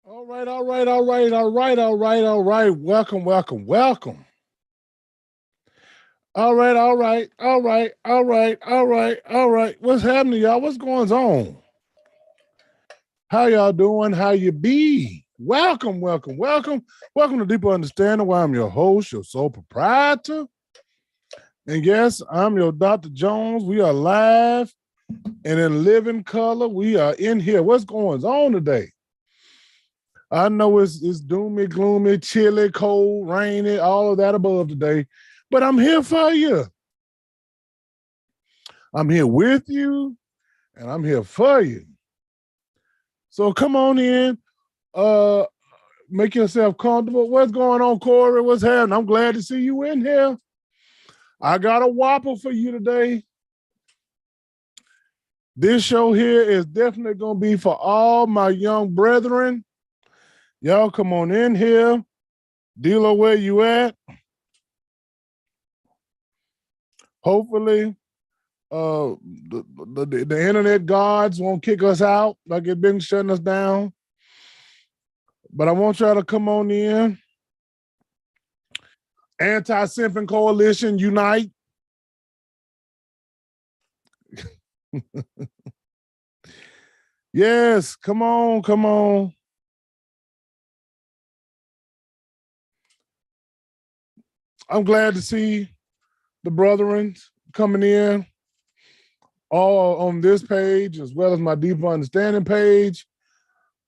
All right, all right, all right, all right, all right, all right. Welcome, welcome, welcome. All right, all right, all right, all right, all right, all right. What's happening, y'all? What's going on? How y'all doing? How you be? Welcome, welcome, welcome. Welcome to Deeper Understanding, where I'm your host, your sole proprietor. And yes, I'm your Dr. Jones. We are live and in living color. We are in here. What's going on today? I know it's doomy, gloomy, chilly, cold, rainy, all of that above today, but I'm here for you. I'm here with you, and I'm here for you. So come on in, uh, make yourself comfortable. What's going on, Corey? What's happening? I'm glad to see you in here. I got a whopper for you today. This show here is definitely going to be for all my young brethren. Y'all come on in here. Dealer, where you at? Hopefully, the internet gods won't kick us out like it's been shutting us down. But I want y'all to come on in. Anti-Simping Coalition, unite. Yes, come on, come on. I'm glad to see the brethren coming in all on this page as well as my Deeper Understanding page.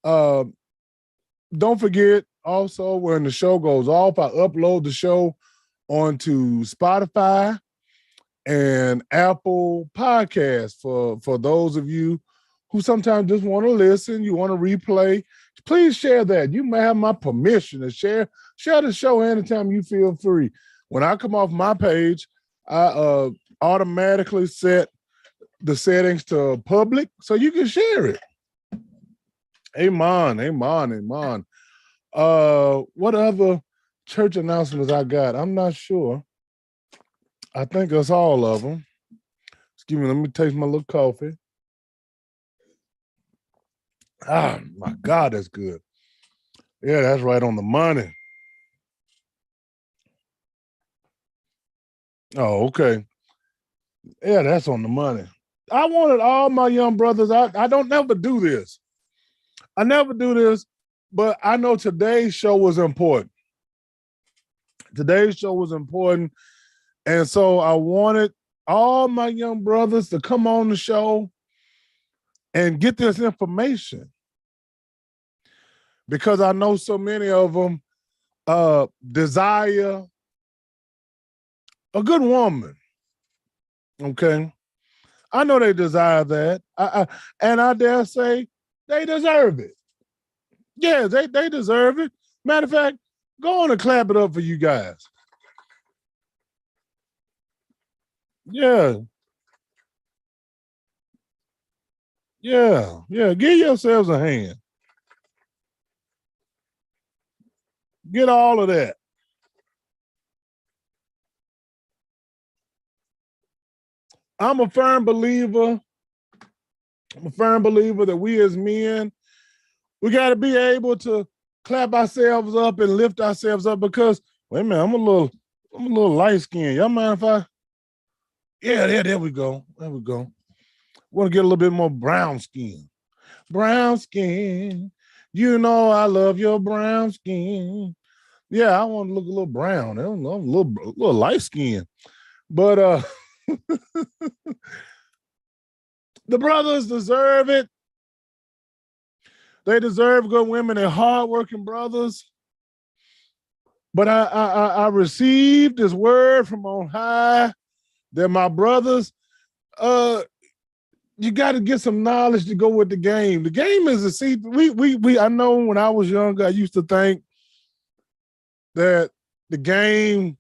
Uh, don't forget also when the show goes off, I upload the show onto Spotify and Apple Podcasts for those of you who sometimes just want to listen, you want to replay. Please share that. You may have my permission to share the show anytime you feel free. When I come off my page, I automatically set the settings to public so you can share it. Amen, amen, amen. What other church announcements I got? I'm not sure. I think that's all of them. Excuse me, let me taste my little coffee. Ah, my God, that's good. Yeah, that's right on the money. Oh, okay. Yeah, that's on the money. I wanted all my young brothers. I don't never do this. I never do this, but I know today's show was important. Today's show was important. And so I wanted all my young brothers to come on the show and get this information because I know so many of them desire a good woman. Okay. I know they desire that. And I dare say they deserve it. Yeah, they deserve it. Matter of fact, go on and clap it up for you guys. Yeah. Yeah. Yeah. Give yourselves a hand. Get all of that. I'm a firm believer. I'm a firm believer that we as men, we got to be able to clap ourselves up and lift ourselves up because, wait a minute, I'm a little light skinned. Y'all mind if I? Yeah, there we go. There we go. Want to get a little bit more brown skin. Brown skin. You know I love your brown skin. Yeah, I want to look a little brown. I'm a little light skin. But the brothers deserve it. They deserve good women. They're hardworking brothers. But I received this word from on high that my brothers, you got to get some knowledge to go with the game. The game is we. I know when I was younger, I used to think that the game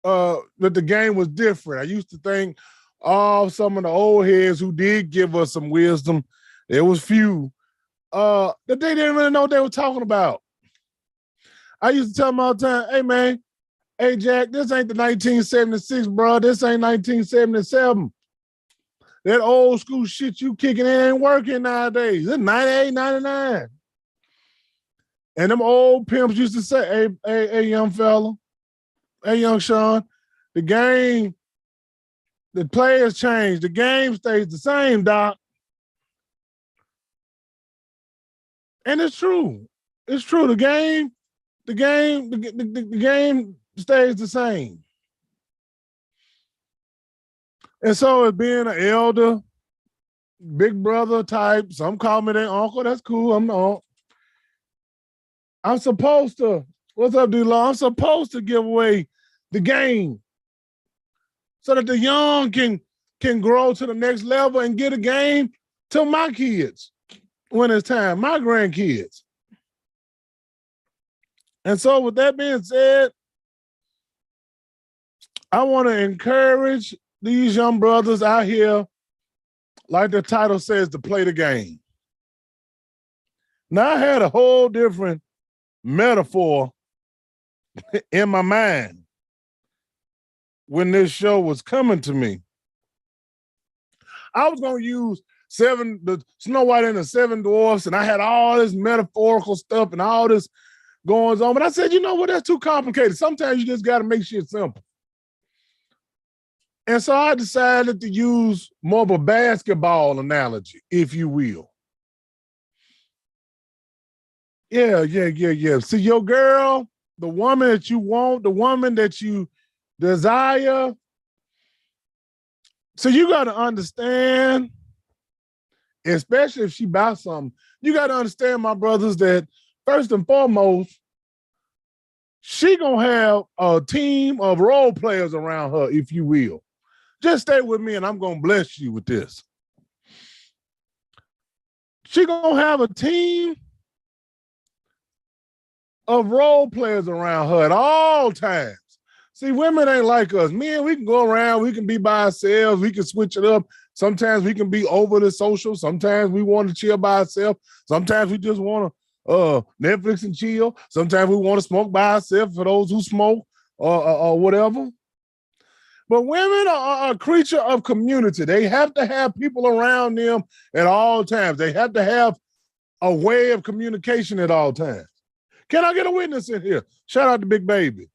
was different. I used to think, some of the old heads who did give us some wisdom, there was few, that they didn't really know what they were talking about. I used to tell them all the time, hey man, hey Jack, this ain't the 1976, bro. This ain't 1977. That old school shit you kicking in ain't working nowadays. It's 98, 99. And them old pimps used to say, hey, young fella, hey, young Sean, the game, the players change. The game stays the same, Doc. And it's true. It's true. The game stays the same. And so as being an elder, big brother type, some call me their uncle, that's cool. I'm not. I'm supposed to, what's up, D-Law? I'm supposed to give away the game so that the young can grow to the next level and get a game to my kids when it's time, my grandkids. And so with that being said, I want to encourage these young brothers out here, like the title says, to play the game. Now, I had a whole different metaphor in my mind when this show was coming to me. I was going to use the Snow White and the Seven Dwarfs, and I had all this metaphorical stuff and all this going on. But I said, you know what? That's too complicated. Sometimes you just got to make shit simple. And so I decided to use more of a basketball analogy, if you will. Yeah. See, your girl, the woman that you want, the woman that you desire. So you got to understand, especially if she buys something, you got to understand, my brothers, that first and foremost, she gonna have a team of role players around her, if you will. Just stay with me and I'm gonna bless you with this. She gonna have a team of role players around her at all times. See, women ain't like us. Men, we can go around, we can be by ourselves, we can switch it up. Sometimes we can be overly social. Sometimes we want to chill by ourselves. Sometimes we just want to Netflix and chill. Sometimes we want to smoke by ourselves for those who smoke or whatever. But women are a creature of community. They have to have people around them at all times. They have to have a way of communication at all times. Can I get a witness in here? Shout out to Big Baby.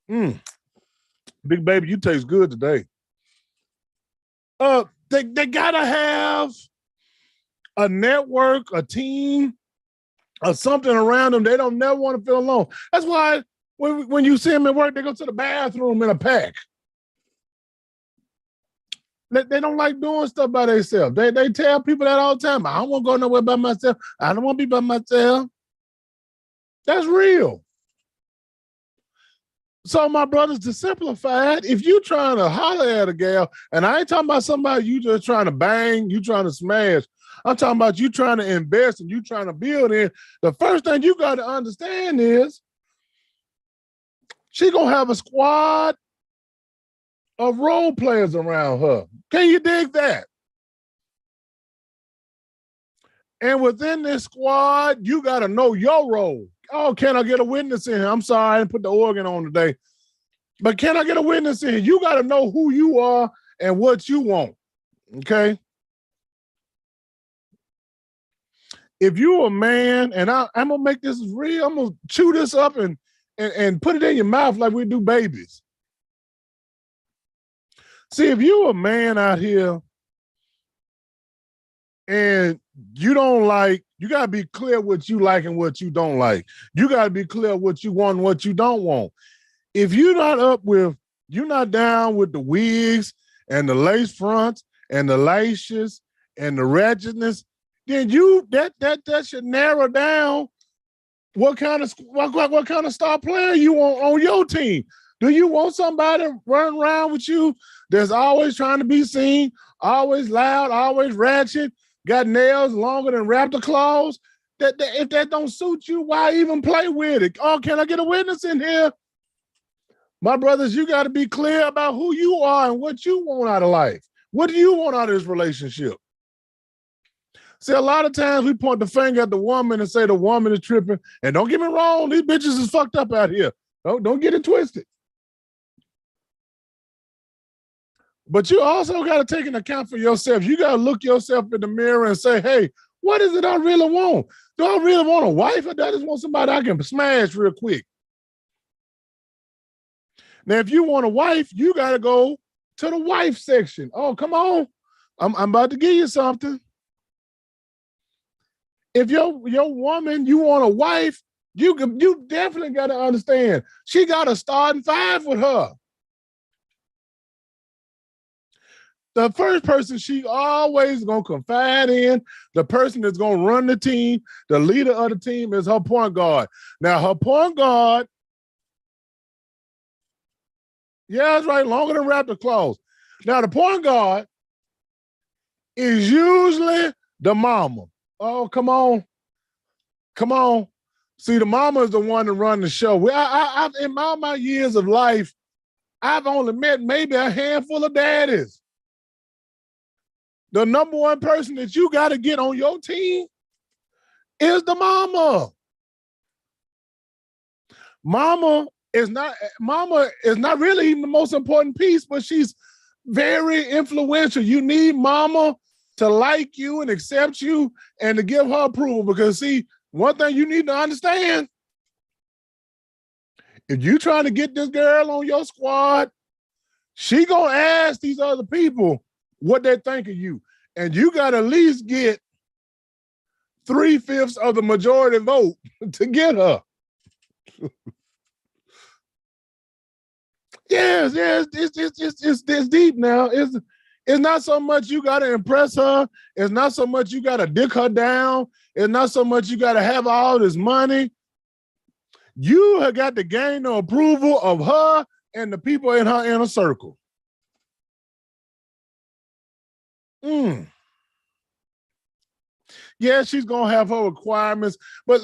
Big Baby, you taste good today. They gotta have a network, a team, or something around them. They don't never want to feel alone. That's why when you see them at work, they go to the bathroom in a pack. They don't like doing stuff by themselves. They tell people that all the time. I don't want to go nowhere by myself. I don't want to be by myself. That's real. So my brothers, to simplify it, if you trying to holler at a gal, and I ain't talking about somebody you just trying to bang, you trying to smash. I'm talking about you trying to invest and you trying to build in. The first thing you got to understand is she gonna have a squad of role players around her. Can you dig that? And within this squad, you got to know your role. Oh, can I get a witness in here? I'm sorry, I didn't put the organ on today. But can I get a witness in here? You got to know who you are and what you want, okay? If you're a man, and I'm going to make this real, I'm going to chew this up and put it in your mouth like we do babies. See, if you're a man out here and you don't like, you got to be clear what you like and what you don't like. You got to be clear what you want and what you don't want. If you're not down with the wigs and the lace fronts and the laces and the ratchetness, then that should narrow down what kind of star player you want on your team. Do you want somebody running around with you that's always trying to be seen, always loud, always ratchet, got nails longer than raptor claws? That if that don't suit you, why even play with it? Oh, can I get a witness in here? My brothers, you got to be clear about who you are and what you want out of life. What do you want out of this relationship? See, a lot of times we point the finger at the woman and say the woman is tripping. And don't get me wrong, these bitches is fucked up out here. Don't get it twisted. But you also got to take into account for yourself. You got to look yourself in the mirror and say, hey, What is it I really want? Do I really want a wife, or do I just want somebody I can smash real quick? Now, if you want a wife, you got to go to the wife section. Oh, come on. I'm about to give you something. If your woman, you want a wife, you definitely got to understand she got a starting five with her. The first person she always gonna confide in, the person that's gonna run the team, the leader of the team, is her point guard. Now, her point guard, yeah, that's right, longer than Raptor claws. Now, the point guard is usually the mama. Oh, come on. Come on. See, the mama is the one to run the show. In all my years of life, I've only met maybe a handful of daddies. The number one person that you got to get on your team is the mama. Mama is not really even the most important piece, but she's very influential. You need mama to like you and accept you and to give her approval, because see, one thing you need to understand, if you trying to get this girl on your squad, she gonna ask these other people what they think of you. And you got to at least get 3/5 of the majority vote to get her. Yes, it's deep now. It's not so much you got to impress her. It's not so much you got to dick her down. It's not so much you got to have all this money. You have got to gain the approval of her and the people in her inner circle. Yeah, she's gonna have her requirements, but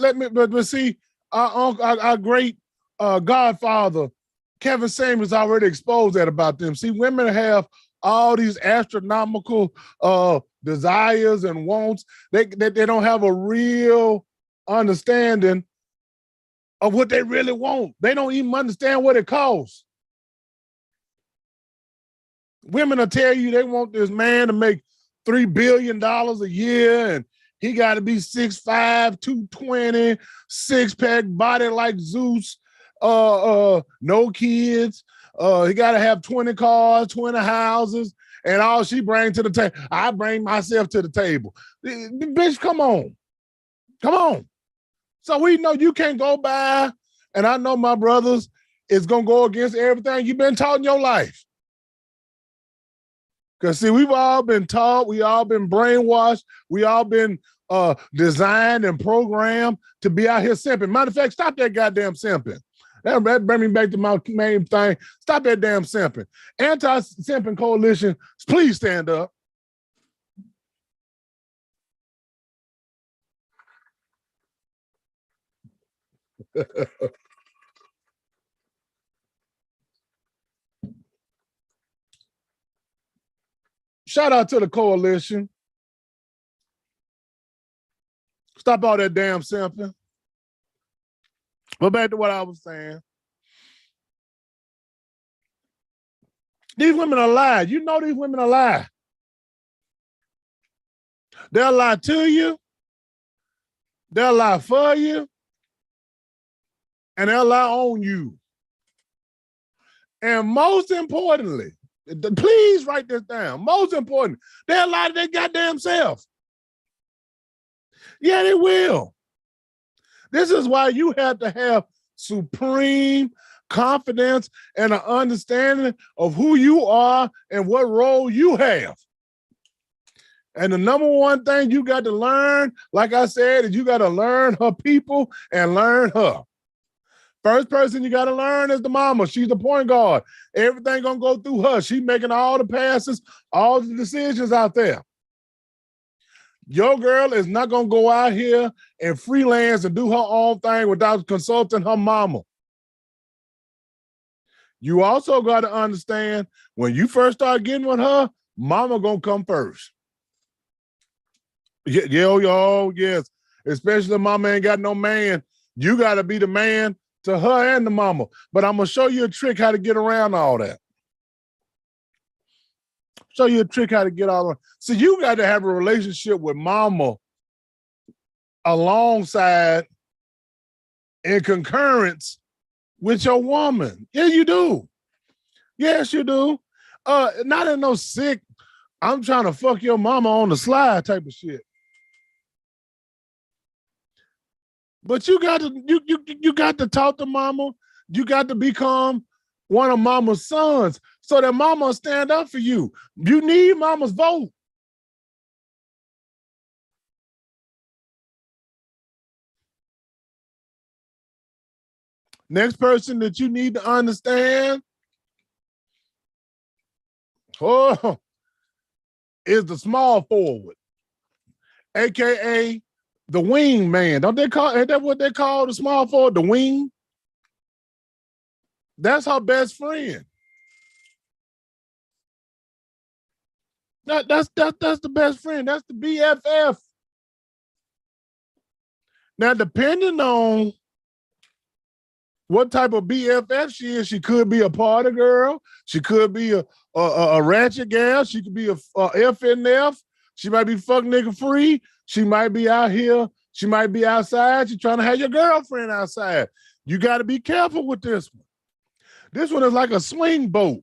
see, our great godfather Kevin Samuels already exposed that about them. See, women have all these astronomical desires and wants. They don't have a real understanding of what they really want. They don't even understand what it costs. Women will tell you they want this man to make $3 billion a year, and he got to be 6'5", 220, six-pack, body like Zeus, no kids. He got to have 20 cars, 20 houses, and all she brings to the table. I bring myself to the table. Bitch, come on. Come on. So we know you can't go by, and I know my brothers is going to go against everything you've been taught in your life. Because, see, we've all been taught, we all been brainwashed, we all been designed and programmed to be out here simping. Matter of fact, stop that goddamn simping. That brings me back to my main thing. Stop that damn simping. Anti-simping coalition, please stand up. Shout out to the coalition. Stop all that damn simping. But back to what I was saying. These women are lying. You know these women are lying. They'll lie to you. They'll lie for you. And they'll lie on you. And most importantly, please write this down. Most important, they'll lie to their goddamn self. Yeah, they will. This is why you have to have supreme confidence and an understanding of who you are and what role you have. And the number one thing you got to learn, like I said, is you got to learn her people and learn her. First person you got to learn is the mama. She's the point guard. Everything going to go through her. She's making all the passes, all the decisions out there. Your girl is not going to go out here and freelance and do her own thing without consulting her mama. You also got to understand, when you first start getting with her, mama going to come first. Yes. Especially if mama ain't got no man. You got to be the man to her and the mama. But I'm going to show you a trick how to get around all that. Show you a trick how to get all that. So you got to have a relationship with mama alongside in concurrence with your woman. Yeah, you do. Yes, you do. Not in no sick, I'm trying to fuck your mama on the slide type of shit. But you got to you got to talk to mama. You got to become one of mama's sons so that mama will stand up for you. You need mama's vote. Next person that you need to understand is the small forward, aka the wing man. Don't they call is that what they call the small forward? The wing? That's her best friend. That's the best friend. That's the BFF. Now, depending on what type of BFF she is, she could be a party girl. She could be a ratchet gal. She could be a FNF. She might be fuck nigga free. She might be out here. She might be outside. She's trying to have your girlfriend outside. You got to be careful with this one. This one is like a swing boat.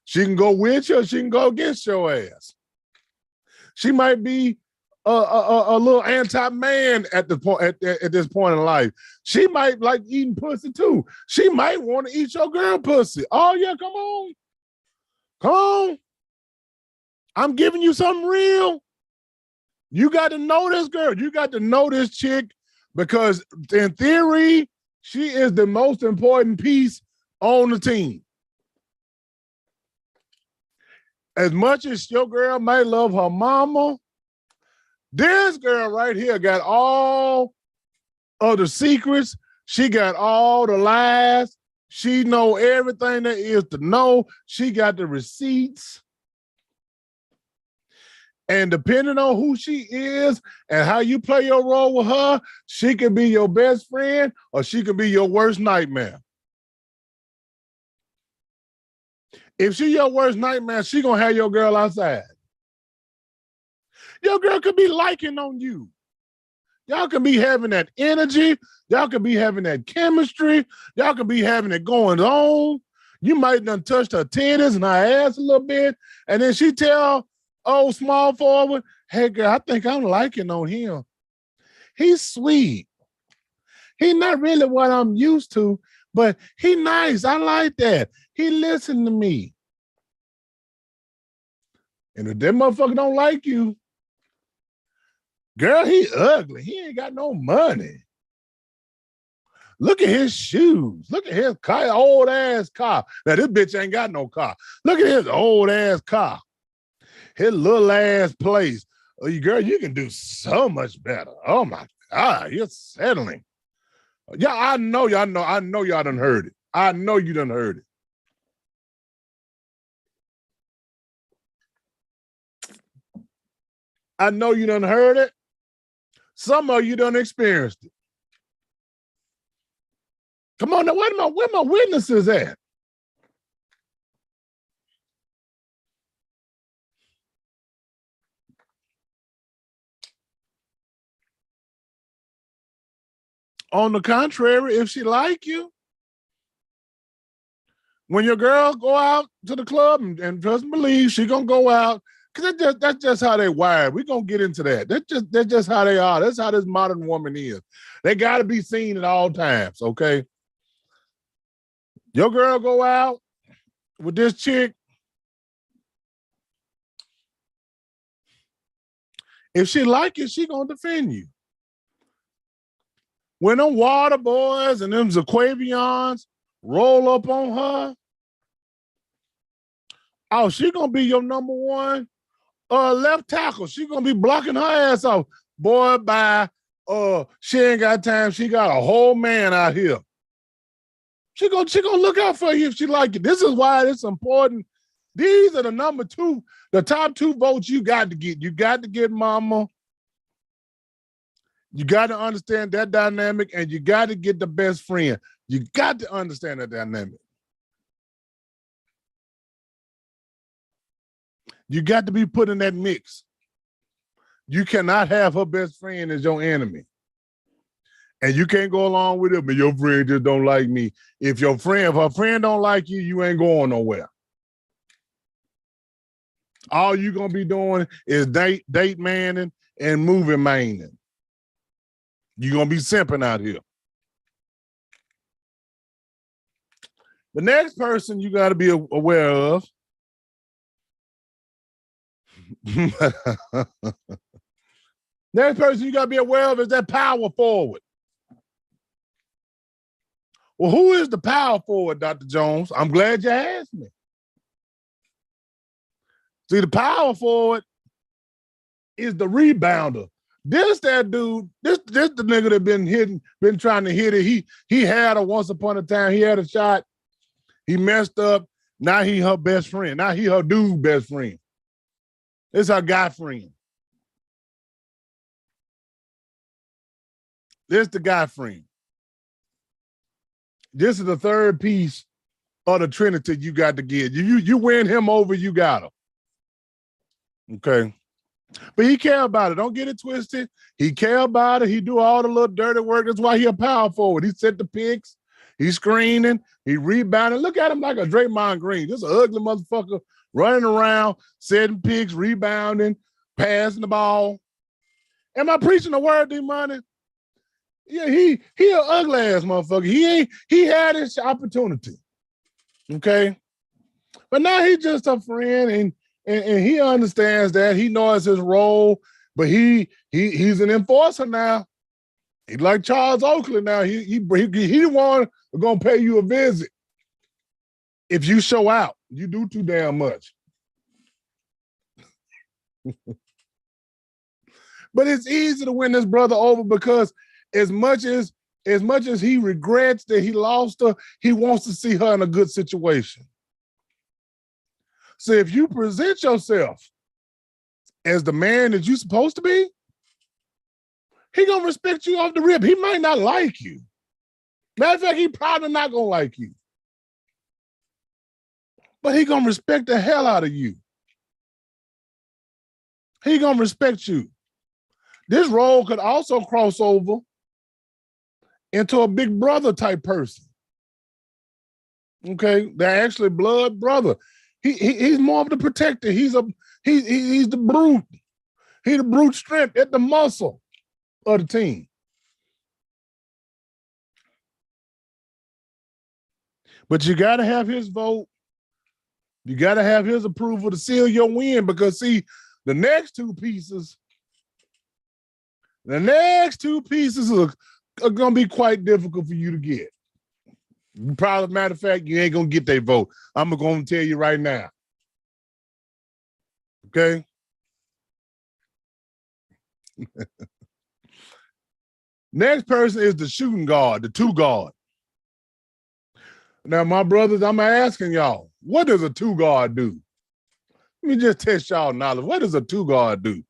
She can go with you or she can go against your ass. She might be a little anti-man at the point at this point in life. She might like eating pussy too. She might want to eat your girl pussy. Oh yeah, come on. Come on. I'm giving you something real. You got to know this girl. You got to know this chick because in theory, she is the most important piece on the team. As much as your girl may love her mama, this girl right here got all of the secrets. She got all the lies. She know everything there is to know. She got the receipts. And depending on who she is and how you play your role with her, she could be your best friend or she could be your worst nightmare. If she your worst nightmare, she gonna have your girl outside. Your girl could be liking on you. Y'all could be having that energy. Y'all could be having that chemistry. Y'all could be having it going on. You might done touched her titties and her ass a little bit. And then she tell old small forward, hey girl, I think I'm liking on him. He's sweet. He's not really what I'm used to, but he nice. I like that. He listened to me. And if that motherfucker don't like you, girl, he ugly. He ain't got no money. Look at his shoes. Look at his car, old ass car. Now this bitch ain't got no car. Look at his old ass car. His little ass place. Oh, girl, you can do so much better. Oh my God, you're settling. Yeah, I know y'all done heard it. I know you done heard it. I know you done heard it. Some of you done experienced it. Come on now, where my witnesses at? On the contrary, if she like you, when your girl go out to the club and trust and believe she gonna go out, because that's just how they wired. We're gonna get into that. That's just how they are. That's how this modern woman is. They gotta be seen at all times, okay? Your girl go out with this chick. If she like it, she gonna defend you. When them water boys and them Zaquavions roll up on her, oh, she gonna be your number one left tackle. She gonna be blocking her ass off. Boy, bye. She ain't got time. She got a whole man out here. She gonna look out for you if she like it. This is why it's important. These are the top two votes you got to get. You got to get mama. You got to understand that dynamic, and you got to get the best friend. You got to understand that dynamic. You got to be put in that mix. You cannot have her best friend as your enemy. And you can't go along with it, but your friend just don't like me. If her friend don't like you, you ain't going nowhere. All you gonna be doing is date manning and movie manning. You're gonna be simping out here. The next person you got to be aware of. Next person you got to be aware of is that power forward. Well, who is the power forward, Dr. Jones? I'm glad you asked me. See, the power forward is the rebounder. That dude, this the nigga that been trying to hit it. He had her once upon a time. He had a shot. He messed up. Now he her best friend. Now he her dude best friend. This her guy friend. This the guy friend. This is the third piece of the Trinity you got to get. You win him over, you got him. Okay. But he care about it. Don't get it twisted. He care about it. He do all the little dirty work. That's why he a power forward. He set the picks. He's screening. He rebounding. Look at him like a Draymond Green. This is an ugly motherfucker running around, setting picks, rebounding, passing the ball. Am I preaching the word, D-Money? Yeah, he an ugly ass motherfucker. He had his opportunity. Okay. But now he's just a friend and he understands that. He knows his role, but he's an enforcer now. He's like Charles Oakley now. He the one gonna pay you a visit if you show out. You do too damn much. But it's easy to win this brother over because as much as he regrets that he lost her, he wants to see her in a good situation. So if you present yourself as the man that you're supposed to be, he gonna respect you off the rip. He might not like you. Matter of fact, he probably not gonna like you. But he gonna respect the hell out of you. He gonna respect you. This role could also cross over into a big brother type person. Okay, they're actually blood brother. He's more of the protector. He's the brute. He's the brute strength at the muscle of the team. But you got to have his vote. You got to have his approval to seal your win because, see, the next two pieces are going to be quite difficult for you to get. Probably, matter of fact, you ain't going to get their vote. I'm going to tell you right now. Okay? Next person is the shooting guard, the two guard. Now, my brothers, I'm asking y'all, what does a two guard do? Let me just test y'all knowledge. What does a two guard do?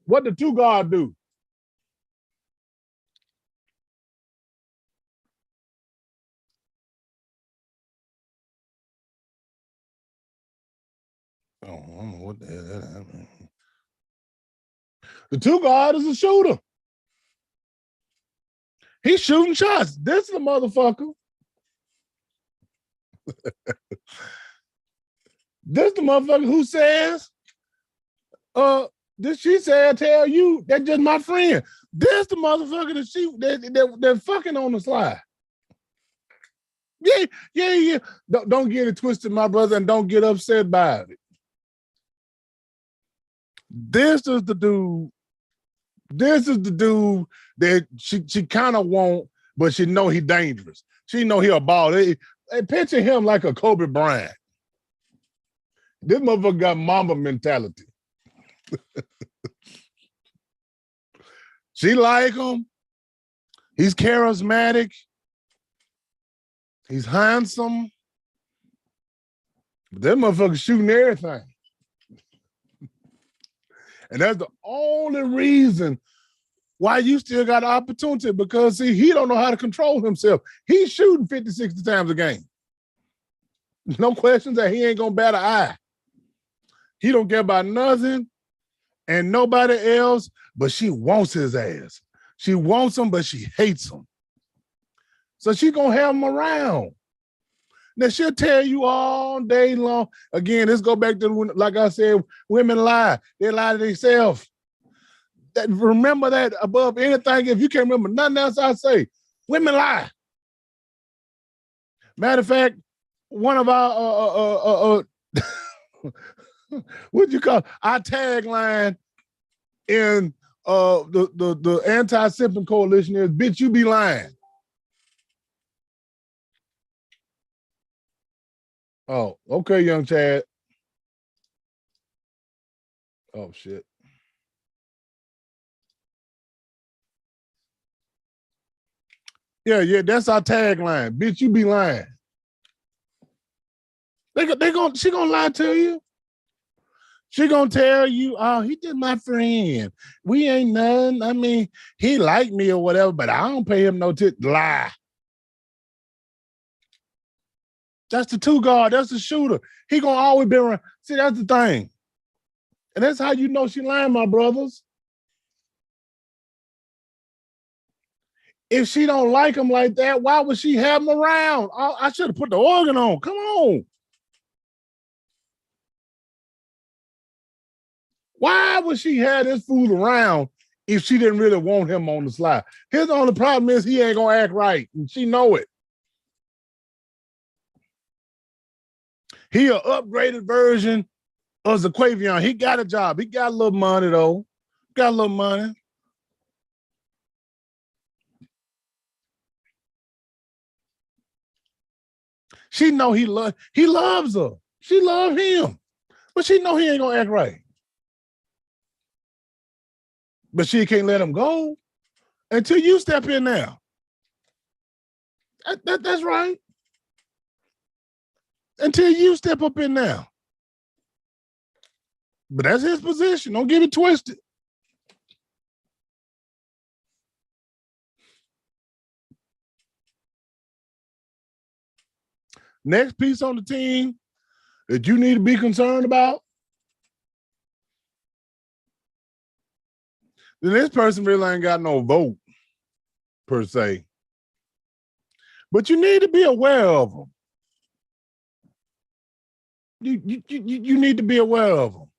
What the two guard do? Oh, I don't know what the hell that happened. The two guard is a shooter. He's shooting shots. This is the motherfucker. This the motherfucker who says, this she said, tell you, that's just my friend. This the motherfucker that fucking on the slide. Yeah. Don't get it twisted, my brother, and don't get upset by it. This is the dude that she kind of want, but she know he dangerous. She know he a ball. They picture him like a Kobe Bryant. This motherfucker got mama mentality. She like him. He's charismatic. He's handsome. But that motherfucker shooting everything. And that's the only reason why you still got an opportunity, because see, he don't know how to control himself. He's shooting 50, 60 times a game. No questions that he ain't gonna bat an eye. He don't care about nothing and nobody else, but she wants his ass. She wants him, but she hates him. So she gonna have him around. Now she'll tell you all day long. Again, let's go back to, like I said, women lie. They lie to themselves. Remember that above anything. If you can't remember nothing else I say, women lie. Matter of fact, one of our what you call our tagline in the anti-simping coalition is, bitch, you be lying. Oh, okay, young Chad. Oh, shit. Yeah, that's our tagline. Bitch, you be lying. She gonna lie to you. She gonna tell you, oh, he just my friend. We ain't none. I mean, he like me or whatever, but I don't pay him no lie. That's the two guard. That's the shooter. He gonna always be around. See, that's the thing. And that's how you know she lying, my brothers. If she don't like him like that, why would she have him around? I should have put the organ on. Come on. Why would she have this fool around if she didn't really want him on the slide? His only problem is he ain't gonna act right, and she know it. He an upgraded version of Zaquavion. He got a job. He got a little money though. Got a little money. She know he loves her. She love him, but she know he ain't gonna act right. But she can't let him go until you step in now. That's right. Until you step up in now. But that's his position. Don't get it twisted. Next piece on the team that you need to be concerned about, then this person really ain't got no vote, per se. But you need to be aware of them. You need to be aware of them.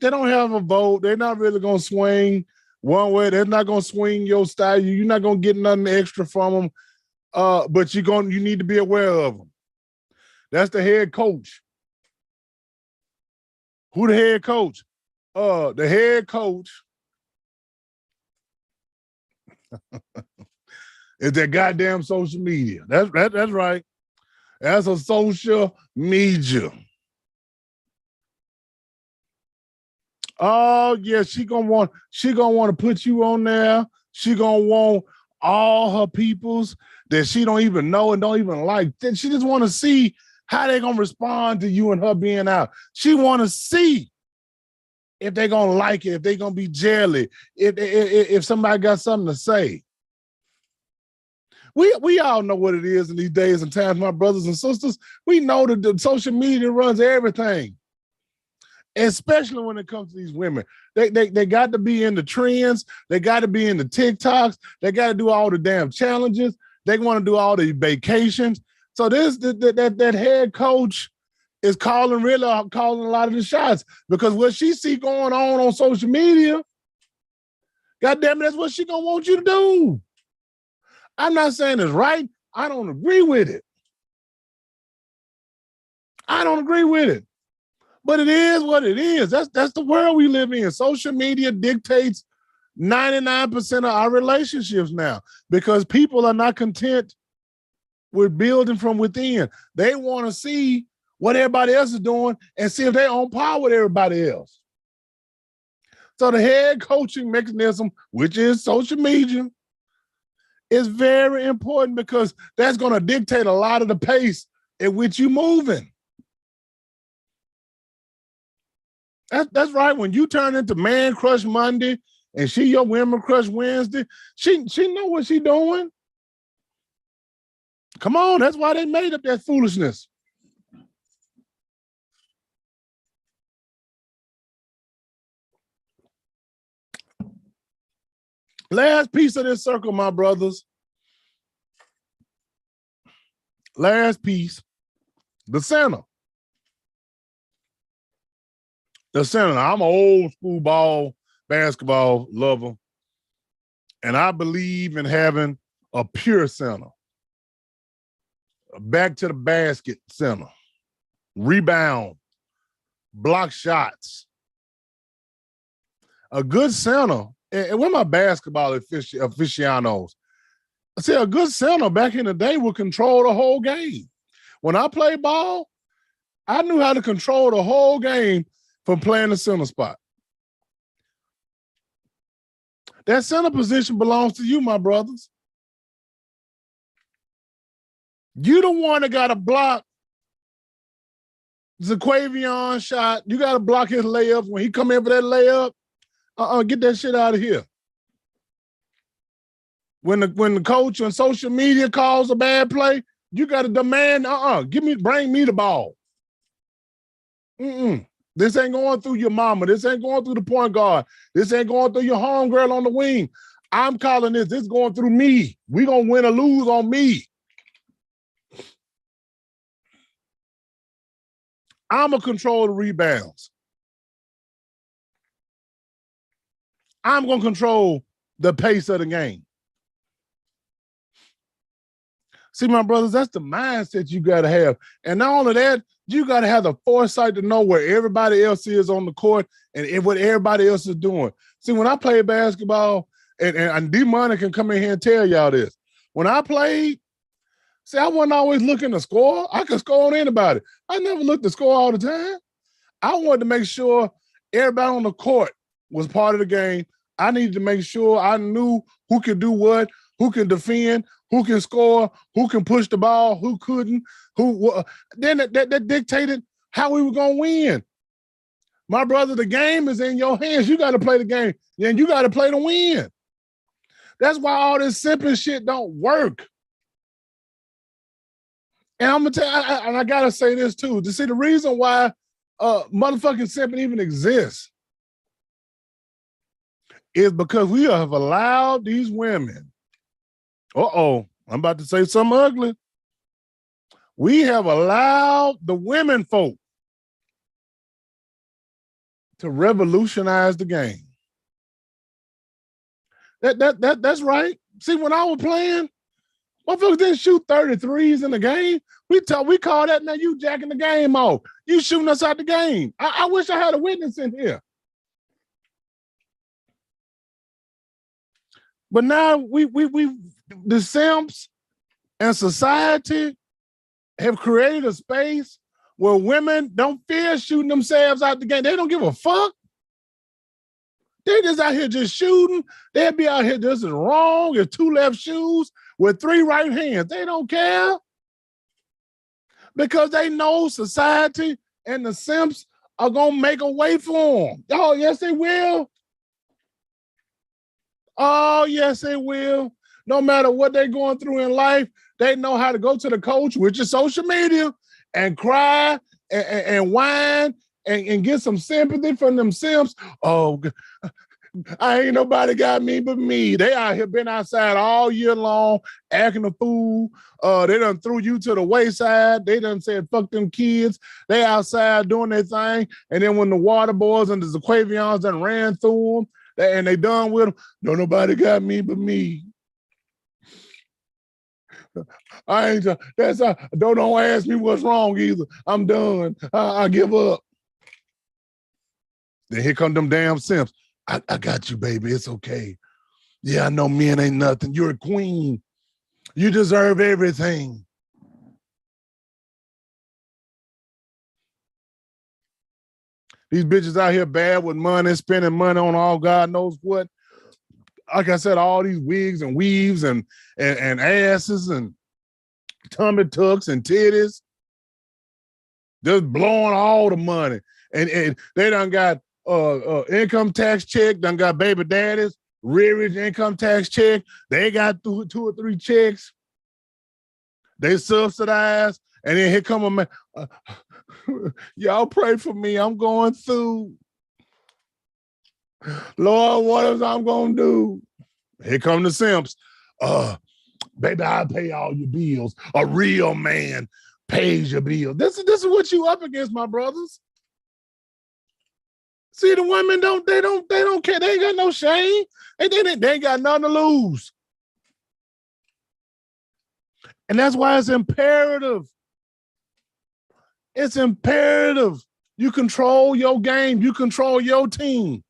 They don't have a vote. They're not really going to swing one way. They're not going to swing your style. You're not going to get nothing extra from them. But you need to be aware of them. That's the head coach. Who the head coach? The head coach is that goddamn social media. That's right. That's a social media. Oh yeah, she gonna want to put you on there. She gonna want all her peoples that she don't even know and don't even like. She just want to see how they gonna respond to you and her being out. She want to see if they gonna like it, if they gonna be jelly, if somebody got something to say. We all know what it is in these days and times, my brothers and sisters. We know that the social media runs everything, especially when it comes to these women. They got to be in the trends. They got to be in the TikToks. They got to do all the damn challenges. They want to do all the vacations. So that head coach is calling a lot of the shots, because what she see going on social media, God damn it, that's what she gonna want you to do. I'm not saying it's right. I don't agree with it. I don't agree with it. But it is what it is. That's the world we live in. Social media dictates 99% of our relationships now, because people are not content with building from within. They want to see what everybody else is doing and see if they're on par with everybody else. So the head coaching mechanism, which is social media, is very important, because that's going to dictate a lot of the pace at which you're moving. That's right. When you turn into Man Crush Monday and she your Women Crush Wednesday, she know what she doing. Come on, that's why they made up that foolishness. Last piece of this circle, my brothers. Last piece, the center. The center. I'm an old school basketball lover, and I believe in having a pure center. Back to the basket center. Rebound. Block shots. A good center, and we're my basketball aficionados. See, a good center back in the day would control the whole game. When I played ball, I knew how to control the whole game from playing the center spot. That center position belongs to you, my brothers. You the one that got to block Zaquavion shot. You got to block his layups. When he come in for that layup, get that shit out of here. When the coach on social media calls a bad play, you got to demand, bring me the ball. This ain't going through your mama. This ain't going through the point guard. This ain't going through your homegirl on the wing. I'm calling this. This is going through me. We gonna win or lose on me. I'm gonna control the rebounds. I'm gonna control the pace of the game. See, my brothers, that's the mindset you got to have. And not only that, you got to have the foresight to know where everybody else is on the court and what everybody else is doing. See, when I played basketball, and D-Money can come in here and tell y'all this. When I played, see, I wasn't always looking to score. I could score on anybody. I never looked to score all the time. I wanted to make sure everybody on the court was part of the game. I needed to make sure I knew who could do what, who can defend, who can score, who can push the ball, who couldn't, then that dictated how we were going to win. My brother, the game is in your hands. You got to play the game, and you got to play to win. That's why all this simping shit don't work. And I'm going to tell you, and I got to say this too, to see the reason why motherfucking simping even exists is because we have allowed these women, I'm about to say something ugly. We have allowed the women folk to revolutionize the game. That's right. See, when I was playing, motherfuckers didn't shoot 33s in the game. We call that, now you jacking the game off. You shooting us out the game. I wish I had a witness in here. But now the simps and society have created a space where women don't fear shooting themselves out the game. They don't give a fuck. They just out here just shooting. They'll be out here just as wrong as two left shoes with three right hands. They don't care because they know society and the simps are going to make a way for them. Oh, yes, they will. Oh, yes, they will. No matter what they're going through in life, they know how to go to the coach, which is social media, and cry and whine and get some sympathy from them simps. Oh, I ain't nobody got me but me. They out here been outside all year long, acting a fool. They done threw you to the wayside. They done said, fuck them kids. They outside doing their thing. And then when the water boys and the Zaquavions done ran through them, and they done with them, no, nobody got me but me. I ain't, don't ask me what's wrong either. I'm done. I give up. Then here come them damn simps. I got you, baby. It's okay. Yeah, I know men ain't nothing. You're a queen. You deserve everything. These bitches out here bad with money, spending money on all God knows what. Like I said, all these wigs and weaves and asses and tummy tucks and titties. Just blowing all the money. And they done got income tax check, done got baby daddies, rearage income tax check. They got two or three checks. They subsidize. And then here come a man. Y'all pray for me. I'm going through. Lord, what else I'm going to do? Here come the simps. Baby, I'll pay all your bills. A real man pays your bills. This is what you up against, my brothers. See, the women they don't care. They ain't got no shame. They ain't got nothing to lose. And that's why it's imperative. It's imperative. You control your game. You control your team.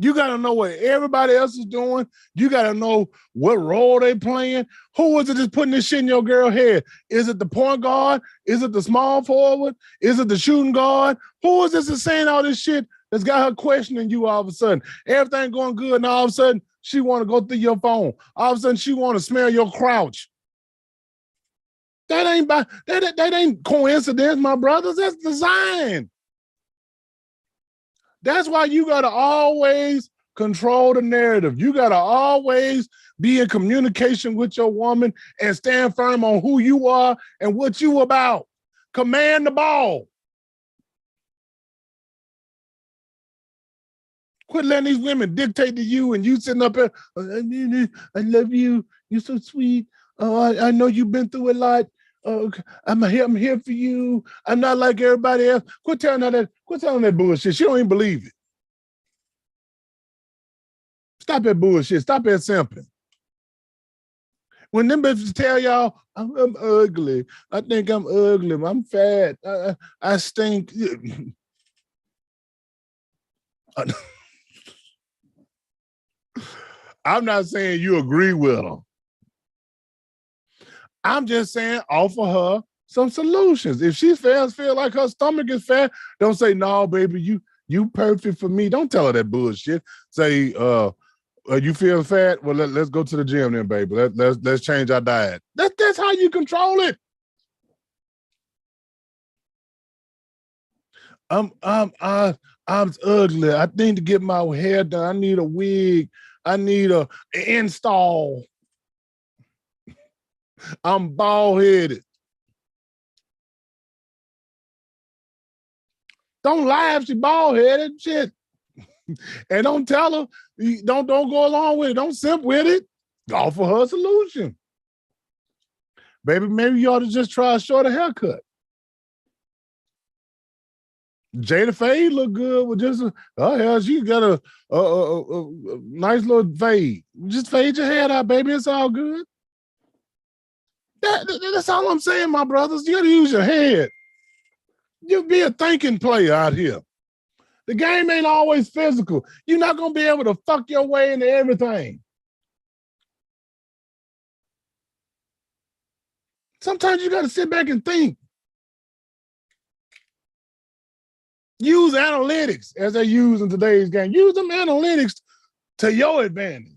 You got to know what everybody else is doing. You got to know what role they playing. Who is it that's putting this shit in your girl head? Is it the point guard? Is it the small forward? Is it the shooting guard? Who is this that's saying all this shit that's got her questioning you all of a sudden? Everything going good, and all of a sudden she want to go through your phone. All of a sudden she want to smell your crouch. That ain't coincidence, my brothers. That's design. That's why you got to always control the narrative. You got to always be in communication with your woman and stand firm on who you are and what you about. Command the ball. Quit letting these women dictate to you and you sitting up here, I love you. You're so sweet. Oh, I know you've been through a lot. I'm here for you. I'm not like everybody else. Quit telling that bullshit. She don't even believe it. Stop that bullshit. Stop that simping. When them bitches tell y'all, I'm ugly. I think I'm ugly. I'm fat. I stink. I'm not saying you agree with them. I'm just saying offer her some solutions. If she feel like her stomach is fat, don't say, no, baby, you perfect for me. Don't tell her that bullshit. Say, you feel fat? Well, let's go to the gym then, baby. Let's change our diet. That's how you control it. I'm ugly. I need to get my hair done. I need a wig. I need an install. I'm bald-headed. Don't lie if she bald-headed. Shit. And don't tell her, don't go along with it. Don't simp with it. Offer her a solution. Baby, maybe you ought to just try a shorter haircut. Jada Fade look good with just hell, she got a nice little fade. Just fade your head out, baby. It's all good. That's all I'm saying, my brothers. You got to use your head. You be a thinking player out here. The game ain't always physical. You're not going to be able to fuck your way into everything. Sometimes you got to sit back and think. Use analytics as they use in today's game. Use them analytics to your advantage.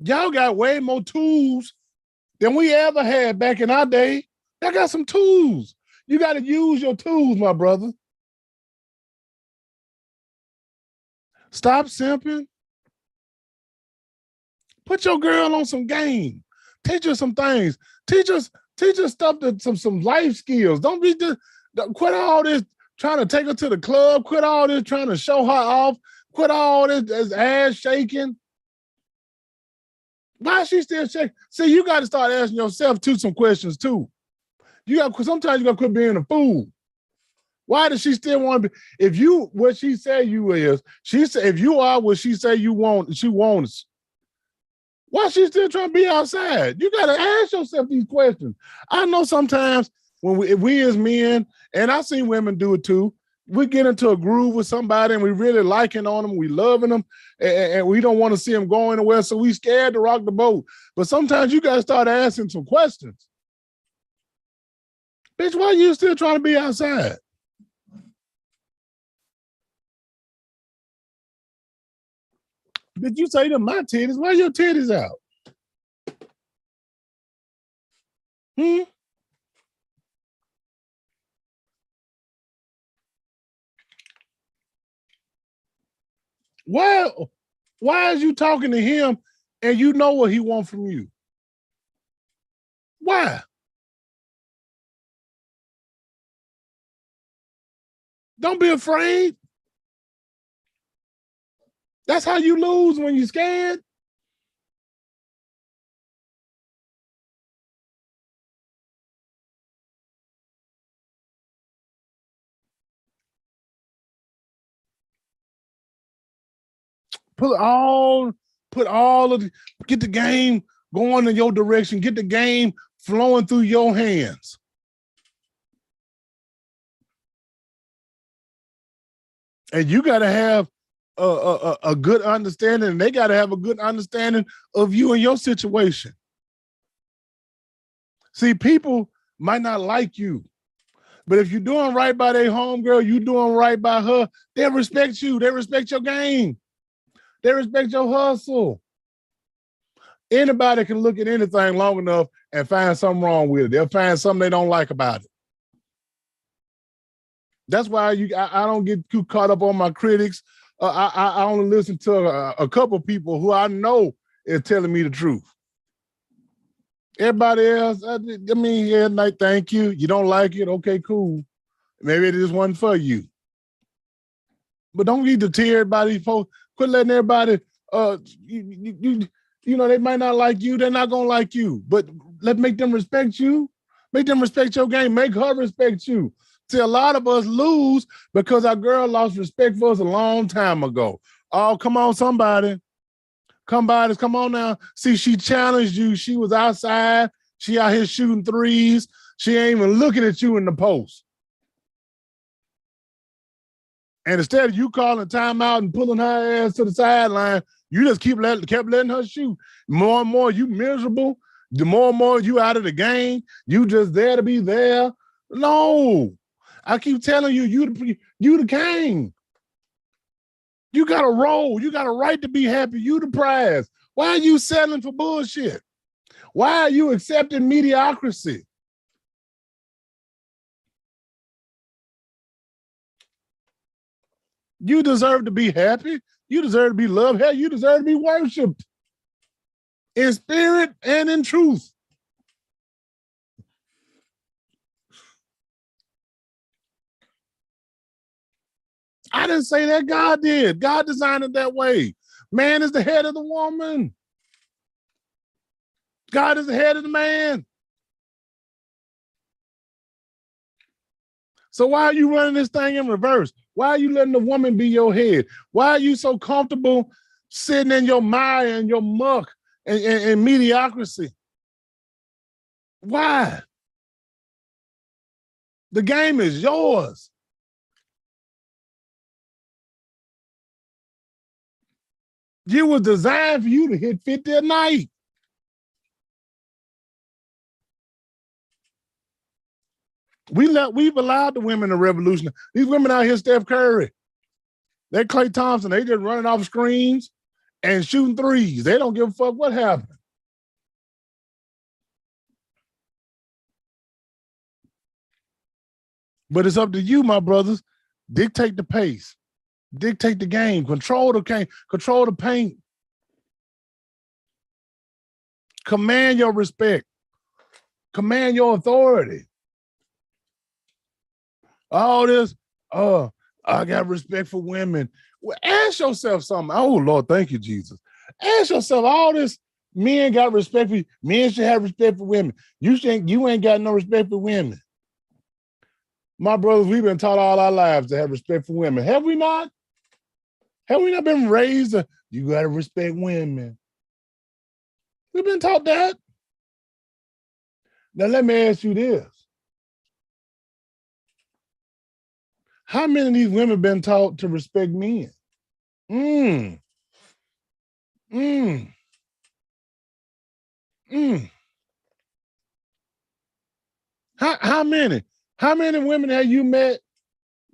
Y'all got way more tools than we ever had back in our day. Y'all got some tools. You got to use your tools, my brother. Stop simping. Put your girl on some game. Teach her some things. Teach her stuff some life skills. Don't be just quit all this trying to take her to the club. Quit all this trying to show her off. Quit all this ass shaking. Why is she still shaking? See, you got to start asking yourself some questions too. Sometimes you got to quit being a fool. Why does she still want to be? If you what she say you is, she said if you are what she say you want, she wants. Why she still trying to be outside? You got to ask yourself these questions. I know sometimes if we as men, and I've seen women do it too, we get into a groove with somebody and we really liking on them, we loving them, and we don't want to see them go anywhere, so we scared to rock the boat. But sometimes you got to start asking some questions. Bitch, why are you still trying to be outside? Did you say to my titties? Why are your titties out? Why is you talking to him and you know what he wants from you? Why? Don't be afraid. That's how you lose when you're scared. Put all, put all of the, get the game going in your direction. Get the game flowing through your hands. And you got to have a good understanding, and they got to have a good understanding of you and your situation. See, people might not like you, but if you're doing right by their homegirl, you doing right by her, they respect you. They respect your game. They respect your hustle. Anybody can look at anything long enough and find something wrong with it. They'll find something they don't like about it. That's why I don't get too caught up on my critics. I only listen to a couple of people who I know is telling me the truth. Everybody else, I mean, yeah, like, thank you. You don't like it? Okay, cool. Maybe it just wasn't for you. But don't be deterred by these folks. Quit letting everybody, you know, they might not like you. They're not going to like you. But let's make them respect you. Make them respect your game. Make her respect you. See, a lot of us lose because our girl lost respect for us a long time ago. Oh, come on, somebody. Come by this. Come on now. See, she challenged you. She was outside. She out here shooting threes. She ain't even looking at you in the post. And instead of you calling timeout and pulling her ass to the sideline, you just kept letting her shoot. More and more you miserable. The more and more you out of the game. You just there to be there. No. I keep telling you, you the king. You got a role. You got a right to be happy. You the prize. Why are you settling for bullshit? Why are you accepting mediocrity? You deserve to be happy. You deserve to be loved. Hell, you deserve to be worshiped in spirit and in truth. I didn't say that. God did. God designed it that way. Man is the head of the woman. God is the head of the man. So why are you running this thing in reverse? Why are you letting the woman be your head? Why are you so comfortable sitting in your mire and your muck and mediocrity? Why? The game is yours. You was designed for you to hit 50 a night. We've allowed the women to revolution. These women out here, Steph Curry, they're Klay Thompson, they just running off screens and shooting threes. They don't give a fuck what happened. But it's up to you, my brothers. Dictate the pace. Dictate the game. Control the game. Control the paint. Command your respect. Command your authority. All this, I got respect for women. Well, ask yourself something. Oh, Lord, thank you, Jesus. Ask yourself, all this, men got respect for you. Men should have respect for women. You ain't got no respect for women. My brothers, we've been taught all our lives to have respect for women. Have we not? Have we not been raised to, you got to respect women? We've been taught that. Now, let me ask you this. How many of these women been taught to respect men? Mm. Mm. Mm. How many? How many women have you met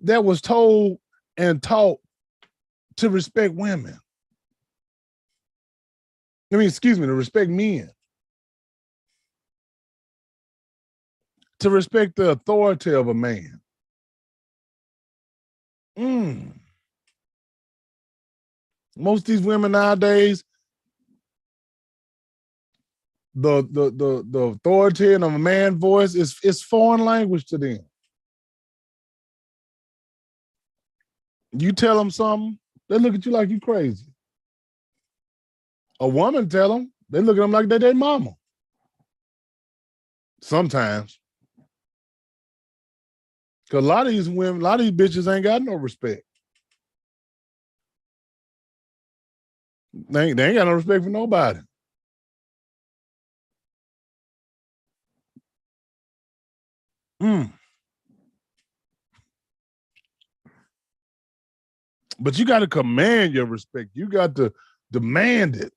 that was told and taught to respect women? I mean, excuse me, to respect men. To respect the authority of a man. Mm. Most of these women nowadays, the authority of a man's voice is foreign language to them. You tell them something, they look at you like you crazy. A woman tell them, they look at them like they're their mama. Sometimes. Because a lot of these women, a lot of these bitches ain't got no respect. They ain't got no respect for nobody. But you got to command your respect. You got to demand it.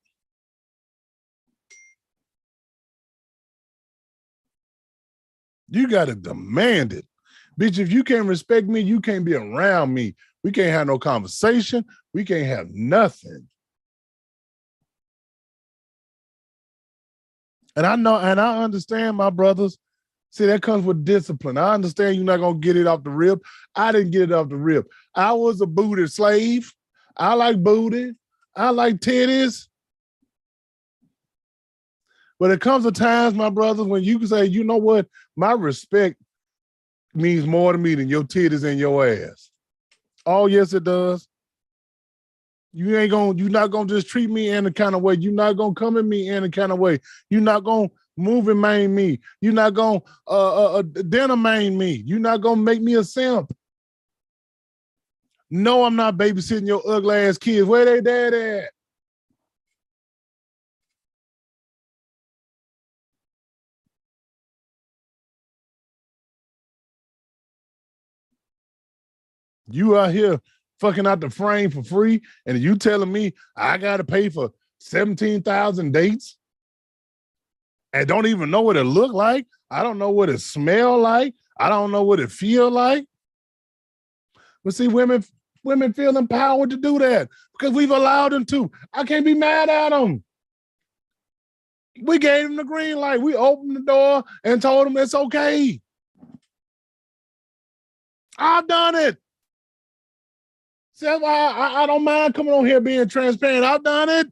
You got to demand it. Bitch, if you can't respect me, you can't be around me. We can't have no conversation. We can't have nothing. And I know, and I understand, my brothers. See, that comes with discipline. I understand you're not going to get it off the rip. I didn't get it off the rip. I was a booty slave. I like booty. I like titties. But it comes to times, my brothers, when you can say, you know what? My respect means more to me than your titties and your ass. Oh, yes, it does. You're not gonna just treat me in the kind of way. You're not gonna come at me in the kind of way. You're not gonna move and main me. You're not gonna dinner main me. You're not gonna make me a simp. No, I'm not babysitting your ugly ass kids. Where they dad at? You out here fucking out the frame for free, and you telling me I gotta pay for 17,000 dates and don't even know what it look like. I don't know what it smell like. I don't know what it feel like. But see, women feel empowered to do that because we've allowed them to. I can't be mad at them. We gave them the green light. We opened the door and told them it's okay. I've done it. See, that's why I don't mind coming on here being transparent. I've done it.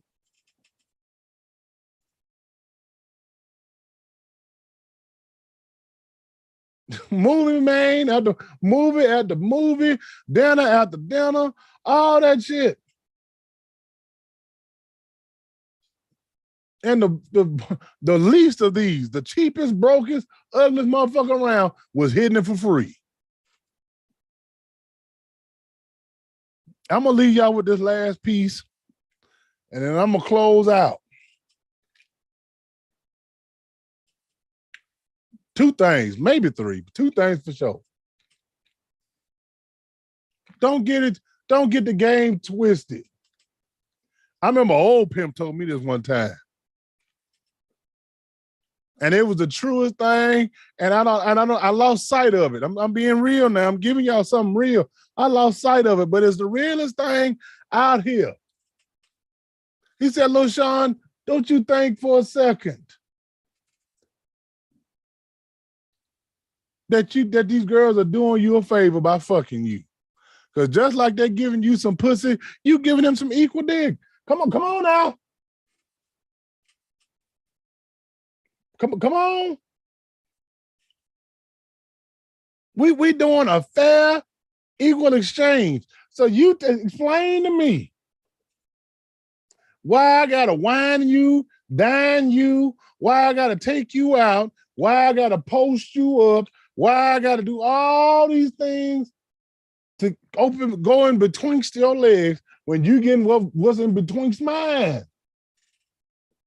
Movie, man, at the movie, dinner after dinner, all that shit. And the least of these, the cheapest, brokest, ugliest motherfucker around was hitting it for free. I'm gonna leave y'all with this last piece, and then I'm gonna close out. Two things, maybe three, but two things for sure. Don't get the game twisted. I remember old pimp told me this one time. And it was the truest thing. And I lost sight of it. I'm being real now. I'm giving y'all something real. I lost sight of it, but it's the realest thing out here. He said, Lil Sean, don't you think for a second that these girls are doing you a favor by fucking you? Because just like they're giving you some pussy, you giving them some equal dick. Come on now. Come on. We doing a fair, equal exchange. So you explain to me why I gotta wine you, dine you, why I gotta take you out, why I gotta post you up, why I gotta do all these things to go in betwixt your legs when you getting what's in betwixt mine.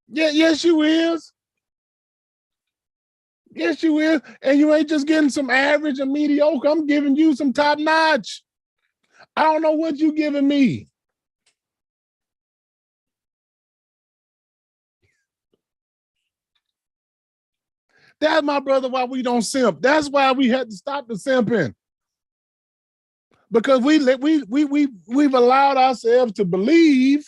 Yeah, yes, you is. Yes, you is. And you ain't just getting some average or mediocre. I'm giving you some top notch. I don't know what you giving me. That's, my brother, why we don't simp. That's why we had to stop the simping. Because we've allowed ourselves to believe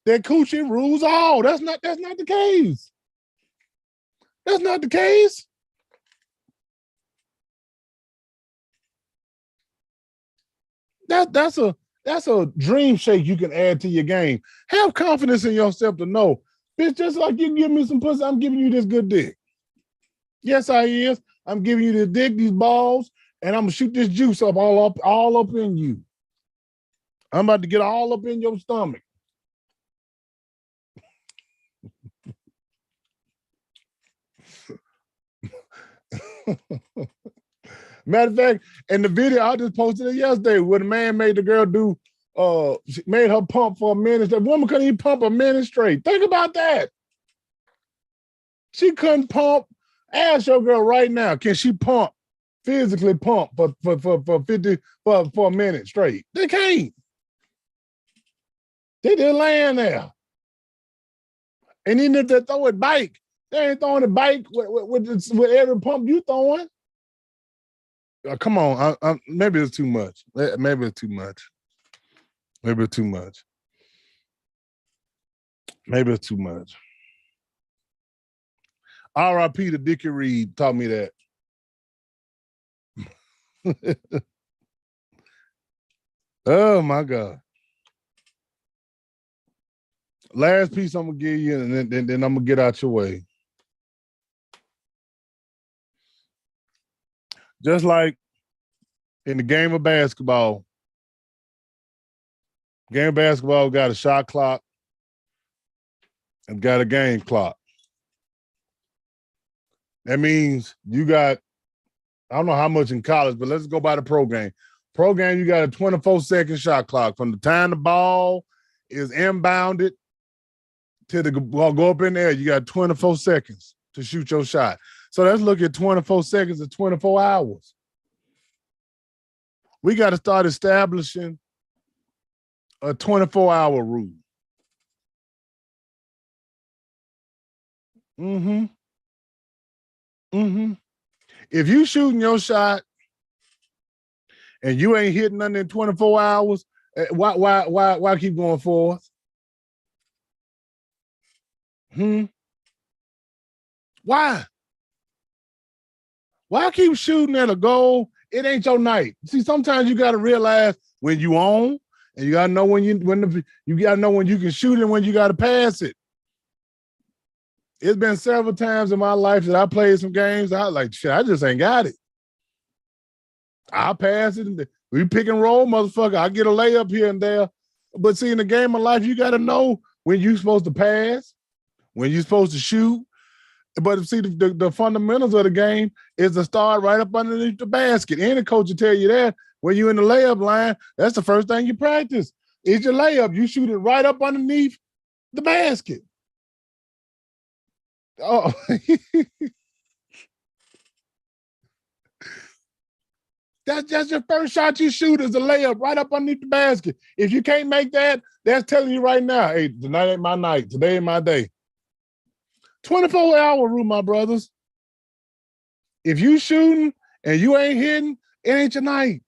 that coochie rules all. That's not the case. That's not the case. That's a dream shake you can add to your game. Have confidence in yourself to know Bitch, just like you give me some pussy, I'm giving you this good dick. Yes, I is. I'm giving you the dick, these balls, and I'm gonna shoot this juice up all up in you. I'm about to get all up in your stomach. Matter of fact, in the video, I just posted it yesterday where the man made the girl do, made her pump for a minute. The woman couldn't even pump a minute straight. Think about that. She couldn't pump. Ask your girl right now, can she pump, physically pump for a minute straight? They can't. They just laying there. And even if they throw it bike, they ain't throwing a bike with every pump you throwing. Come on, maybe it's too much. Maybe it's too much. Maybe it's too much. Maybe it's too much. R.I.P. to Dickie Reed taught me that. Oh my God. Last piece I'm gonna give you, and then I'm gonna get out your way. Just like in the game of basketball got a shot clock and got a game clock. That means you got, I don't know how much in college, but let's go by the pro game. Pro game, you got a 24-second shot clock from the time the ball is inbounded to the ball go up in there. You got 24 seconds to shoot your shot. So let's look at 24 seconds of 24 hours. We got to start establishing a 24-hour rule. If you shooting your shot and you ain't hitting nothing in 24 hours, why keep going forth? Why? Why keep shooting at a goal? It ain't your night. See, sometimes you got to realize when you own, and you got to know when you got to know when you can shoot and when you got to pass it. It's been several times in my life that I played some games. I was like, shit, I just ain't got it. I'll pass it. We pick and roll, motherfucker. I get a layup here and there. But see, in the game of life, you got to know when you're supposed to pass, when you're supposed to shoot. But see, the fundamentals of the game is to start right up underneath the basket. Any coach will tell you that when you're in the layup line, that's the first thing you practice. It's your layup. You shoot it right up underneath the basket. Oh, that's your first shot you shoot is a layup right up underneath the basket. If you can't make that, that's telling you right now, hey, tonight ain't my night. Today ain't my day. 24-hour rule, my brothers. If you shooting and you ain't hitting, it ain't your night.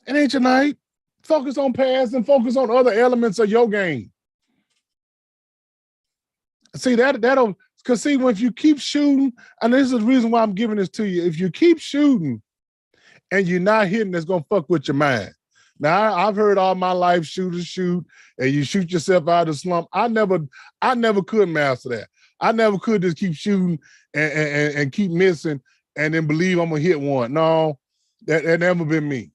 It ain't your night. Focus on passing, focus on other elements of your game. See, that'll, because see, if you keep shooting, and this is the reason why I'm giving this to you, if you keep shooting and you're not hitting, it's going to fuck with your mind. Now, I've heard all my life, shooters shoot, and you shoot yourself out of the slump. I never could master that. I never could just keep shooting and keep missing and then believe I'm going to hit one. No, that never been me.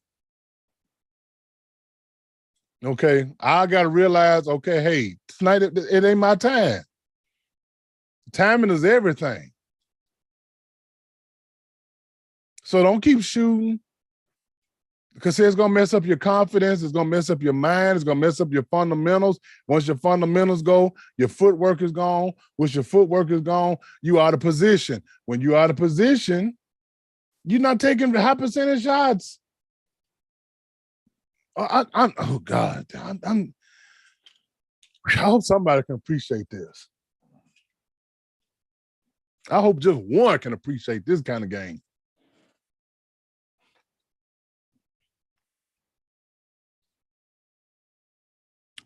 Okay, I got to realize, okay, hey, tonight it ain't my time. Timing is everything. So don't keep shooting because it's going to mess up your confidence. It's going to mess up your mind. It's going to mess up your fundamentals. Once your fundamentals go, your footwork is gone. Once your footwork is gone, you out of position. When you out of position, you're not taking high percentage shots. Oh God, I hope somebody can appreciate this. I hope just one can appreciate this kind of game.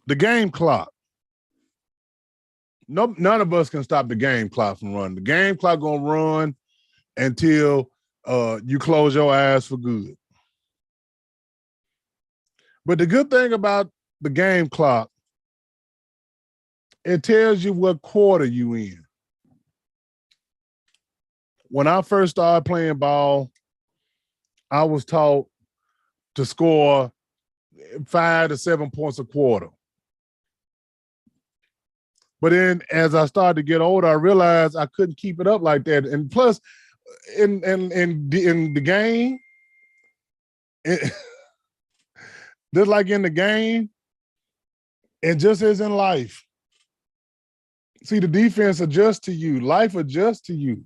The game clock. No, none of us can stop the game clock from running. The game clock gonna run until you close your eyes for good. But the good thing about the game clock It tells you what quarter you in. When I first started playing ball, I was taught to score 5 to 7 points a quarter. But then as I started to get older, I realized I couldn't keep it up like that. And plus, in the game, just like in the game, and just as in life, see, the defense adjusts to you. Life adjusts to you.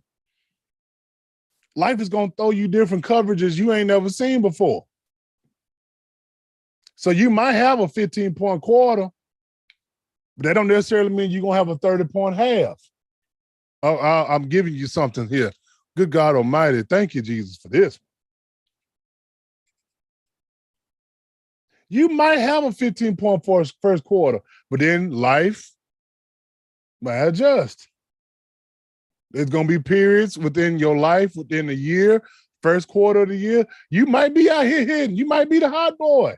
Life is going to throw you different coverages you ain't never seen before. So you might have a 15-point quarter, but that don't necessarily mean you're going to have a 30-point half. I'm giving you something here. Good God Almighty. Thank you, Jesus, for this. You might have a 15-point first quarter, but then life might adjust. There's going to be periods within your life, within a year, first quarter of the year, you might be out here hitting. You might be the hot boy.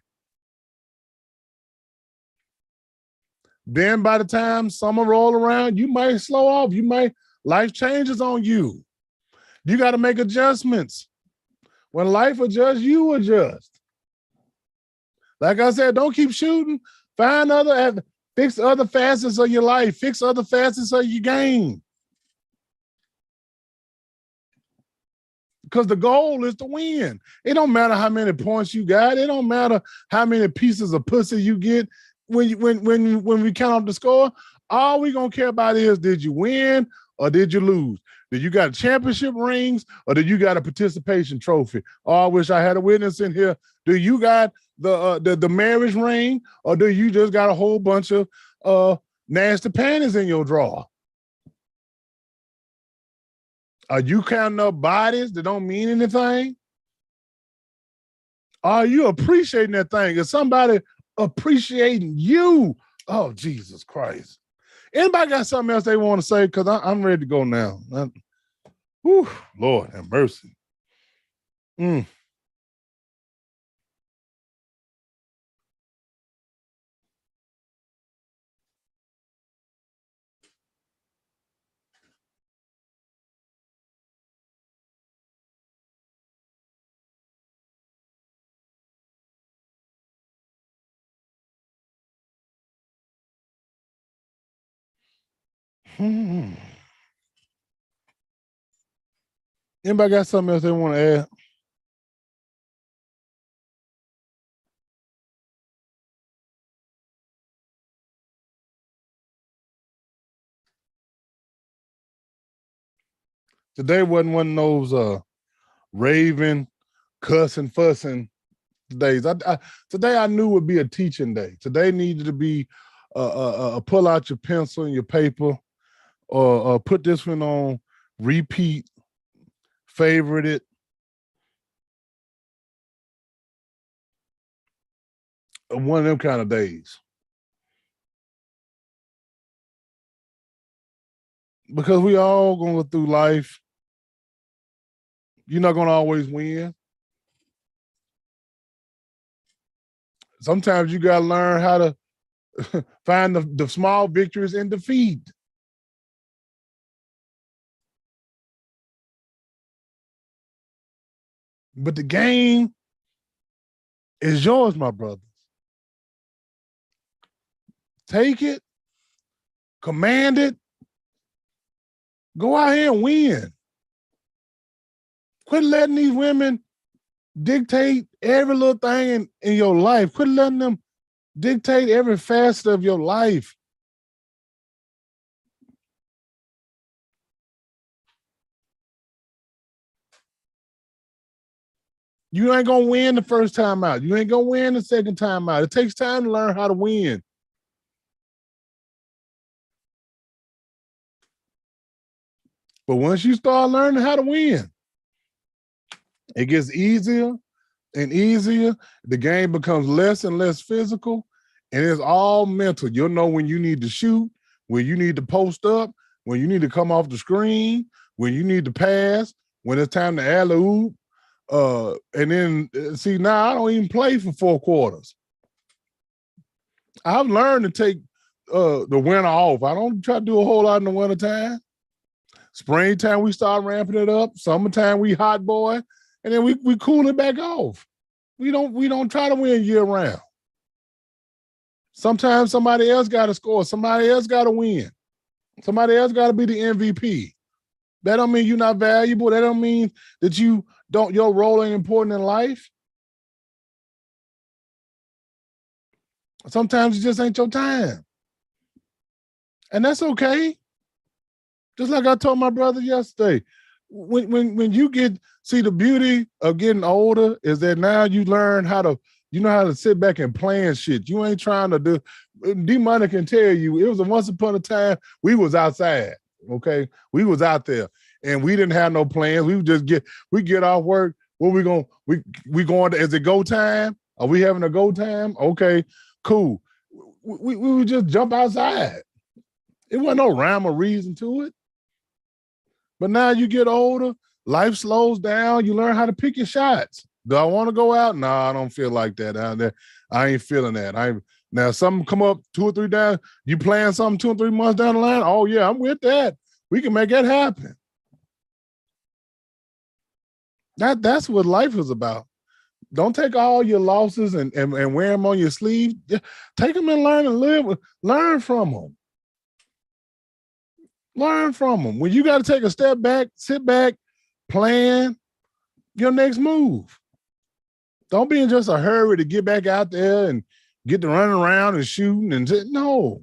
Then by the time summer roll around, you might slow off. Life changes on you. You got to make adjustments. When life adjusts, you adjust. Like I said, don't keep shooting. Fix other facets of your life. Fix other facets of your game. Because the goal is to win. It don't matter how many points you got. It don't matter how many pieces of pussy you get when we count up the score. All we gonna care about is, did you win or did you lose? Did you got championship rings or did you got a participation trophy? Oh, I wish I had a witness in here. Do you got the marriage ring or do you just got a whole bunch of nasty panties in your drawer? Are you counting up bodies that don't mean anything? Are you appreciating that thing? Is somebody appreciating you? Oh, Jesus Christ. Anybody got something else they want to say? Because I'm ready to go now. Whew, Lord have mercy. Anybody got something else they want to add? Today wasn't one of those raving, cussing, fussing days. Today I knew would be a teaching day. Today needed to be pull out your pencil and your paper, or put this one on repeat, favorite it. One of them kind of days. Because we all gonna go through life. You're not gonna always win. Sometimes you gotta learn how to find the small victories in defeat. But the game is yours, my brothers. Take it, command it, go out here and win. Quit letting these women dictate every little thing in your life. Quit letting them dictate every facet of your life. You ain't gonna win the first time out. You ain't gonna win the second time out. It takes time to learn how to win. But once you start learning how to win, it gets easier and easier. The game becomes less and less physical, and it's all mental. You'll know when you need to shoot, when you need to post up, when you need to come off the screen, when you need to pass, when it's time to alley-oop. And then, see, now I don't even play for 4 quarters. I've learned to take the winter off. I don't try to do a whole lot in the wintertime. Springtime, we start ramping it up. Summertime, we hot boy. And then we cool it back off. We don't try to win year round. Sometimes somebody else got to score. Somebody else got to win. Somebody else got to be the MVP. That don't mean you're not valuable. That don't mean that your role ain't important in life. Sometimes it just ain't your time. And that's okay. Just like I told my brother yesterday, when you see the beauty of getting older is that now you learn how to sit back and plan shit. You ain't trying to do. D-Money can tell you it was once upon a time we was outside. Okay, we was out there and we didn't have no plans. We would just get off work. What we going to, is it go time? Are we having a go time? Okay, cool. We would just jump outside. It wasn't no rhyme or reason to it. But now you get older, life slows down. You learn how to pick your shots. Do I want to go out? No, I don't feel like that out there. I ain't feeling that. Now something come up 2 or 3 down. You plan something 2 or 3 months down the line. Oh yeah, I'm with that. We can make that happen. That's what life is about. Don't take all your losses and wear them on your sleeve. Take them and learn from them. Learn from them. When you got to take a step back, sit back, plan your next move. Don't be in just a hurry to get back out there and get to running around and shooting and no.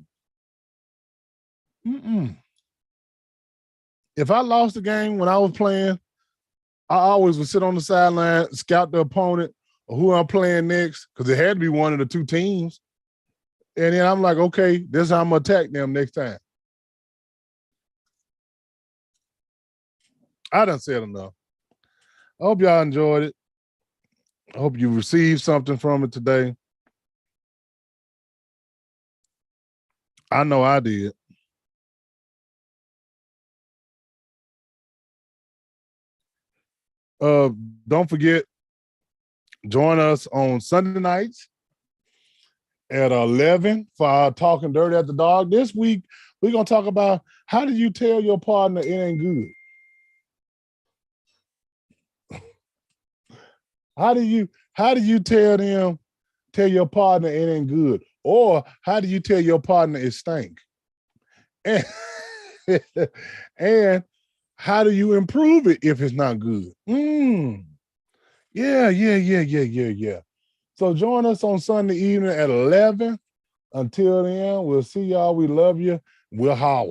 If I lost the game when I was playing, I always would sit on the sideline, scout the opponent or who I'm playing next, because it had to be one of the 2 teams. And then I'm like, okay, this is how I'm going to attack them next time. I done said enough. I hope y'all enjoyed it. I hope you received something from it today. I know I did. Don't forget, join us on Sunday nights at 11 for our Talking Dirty After Dark. This week, we're going to talk about how do you tell your partner it ain't good? How do you tell your partner it ain't good? Or how do you tell your partner it stink? And, and how do you improve it if it's not good? Yeah. So join us on Sunday evening at 11. Until then, we'll see y'all. We love you. We'll holler.